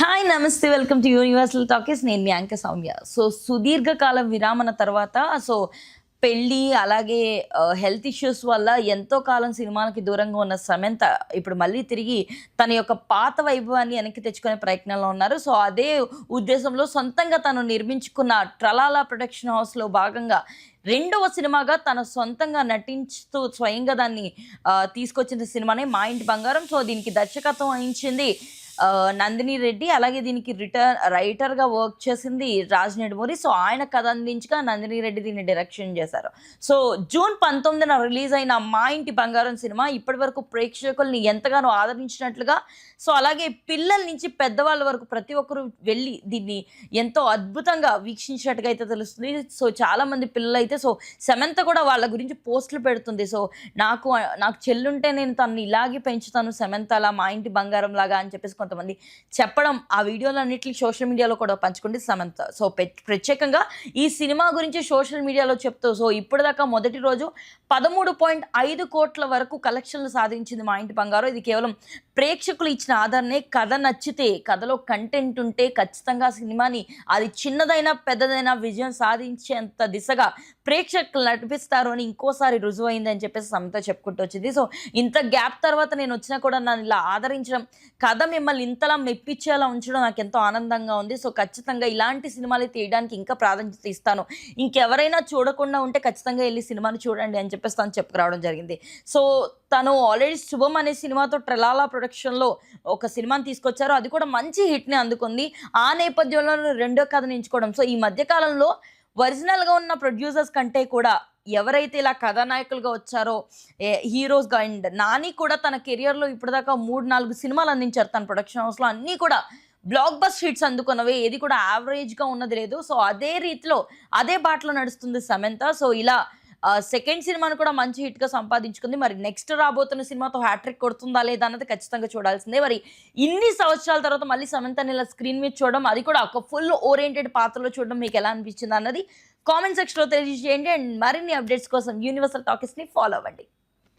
Hi నమస్తే welcome to universal talkies. నేను మీ anchor Soumya. సుదీర్ఘకాల విరామణ తర్వాత పెళ్ళి అలాగే హెల్త్ ఇష్యూస్ వల్ల ఎంతో కాలం సినిమాలకి దూరంగా ఉన్న సమంత ఇప్పుడు మళ్ళీ తిరిగి తన యొక్క పాత వైభవాన్ని వెనక్కి తెచ్చుకునే ప్రయత్నంలో ఉన్నారు. అదే ఉద్దేశంలో సొంతంగా తను నిర్మించుకున్న ట్రలాలా ప్రొడక్షన్ హౌస్‌లో భాగంగా రెండవ సినిమాగా తన సొంతంగా నటించుతూ స్వయంగా దాన్ని తీసుకొచ్చిన సినిమానే 'మా ఇంటి బంగారం'. దీనికి దర్శకత్వం వహించింది నందిని రెడ్డి. అలాగే దీనికి రైటర్‌గా వర్క్ చేసింది రాజ్ నెడుమూరి. ఆయన కథ అందించగా నందిని రెడ్డి దీన్ని డైరెక్షన్ చేశారు. జూన్ 19న రిలీజ్ అయిన 'మా ఇంటి బంగారం' సినిమా ఇప్పటివరకు ప్రేక్షకుల్ని ఎంతగానో ఆదరించినట్లుగా, అలాగే పిల్లల నుంచి పెద్దవాళ్ళ వరకు ప్రతి ఒక్కరు వెళ్ళి దీన్ని ఎంతో అద్భుతంగా వీక్షించినట్టుగా అయితే తెలుస్తుంది. చాలామంది పిల్లలైతే సమంత కూడా వాళ్ళ గురించి పోస్టులు పెడుతుంది. నాకు చెల్లుంటే నేను తనని ఇలాగే పెంచుతాను సమంతలా, మా ఇంటి బంగారం లాగా అని చెప్పేసి కొంతమంది చెప్పడం, ఆ వీడియోలన్నిటిని సోషల్ మీడియాలో కూడా పంచుకుంది సమంత. ప్రత్యేకంగా ఈ సినిమా గురించి సోషల్ మీడియాలో చెప్తూ ఇప్పటిదాకా మొదటి రోజు 13.5 కోట్ల వరకు కలెక్షన్లు సాధించింది 'మా ఇంటి బంగారం'. ఇది కేవలం ప్రేక్షకులు ఇచ్చిన ఆదరణే. కథ నచ్చితే, కథలో కంటెంట్ ఉంటే ఖచ్చితంగా సినిమాని అది చిన్నదైనా పెద్దదైనా విజయం సాధించేంత దిశగా ప్రేక్షకులు నడిపిస్తారు అని ఇంకోసారి రుజువైంది అని చెప్పేసి సమంత చెప్పుకుంటూ వచ్చింది. ఇంత గ్యాప్ తర్వాత నేను వచ్చినా కూడా నన్ను ఇలా ఆదరించడం, కథ మిమ్మల్ని ఇంతలా మెప్పించేలా ఉంచడం నాకు ఎంతో ఆనందంగా ఉంది. ఖచ్చితంగా ఇలాంటి సినిమాలు తీయడానికి ఇంకా ప్రాధాన్యత ఇస్తాను. ఇంకెవరైనా చూడకుండా ఉంటే ఖచ్చితంగా వెళ్ళి సినిమాని చూడండి అని చెప్పేసి తను చెప్పుకురావడం జరిగింది. తను ఆల్రెడీ 'శుభం' అనే సినిమాతో ట్రలాలా ప్రొడక్షన్‌లో ఒక సినిమాని తీసుకొచ్చారు. అది కూడా మంచి హిట్‌ని అందుకుంది. ఆ నేపథ్యంలో రెండో కథను ఎంచుకోవడం. ఈ మధ్య కాలంలో ఒరిజినల్‌గా ఉన్న ప్రొడ్యూసర్స్ కంటే కూడా ఎవరైతే ఇలా కథానాయకులుగా వచ్చారో హీరోస్‌గా, అండ్ నాని కూడా తన కెరియర్‌లో ఇప్పటిదాకా 3-4 సినిమాలు అందించారు తన ప్రొడక్షన్ హౌస్‌లో. అన్నీ కూడా బ్లాక్ బస్టర్ హిట్స్ అందుకున్నవే, ఏది కూడా యావరేజ్‌గా ఉన్నది లేదు. అదే రీతిలో అదే బాటలో నడుస్తుంది సమంత. ఇలా సెకండ్ సినిమాను కూడా మంచి హిట్‌గా సంపాదించుకుంది. మరి నెక్స్ట్ రాబోతున్న సినిమాతో హ్యాట్రిక్ కొడుతుందా లేదా అన్నది ఖచ్చితంగా చూడాల్సిందే. మరి ఇన్ని సంవత్సరాల తర్వాత మళ్ళీ సమంతని ఇలా స్క్రీన్ మీద చూడడం, అది కూడా ఒక ఫుల్ ఓరియెంటెడ్ పాత్రలో చూడడం మీకు ఎలా అనిపించింది అన్నది కామెంట్ సెక్షన్‌లో తెలియజేయండి. అండ్ మరిన్ని అప్డేట్స్ కోసం యూనివర్సల్ టాకీస్‌ని ఫాలో అవ్వండి.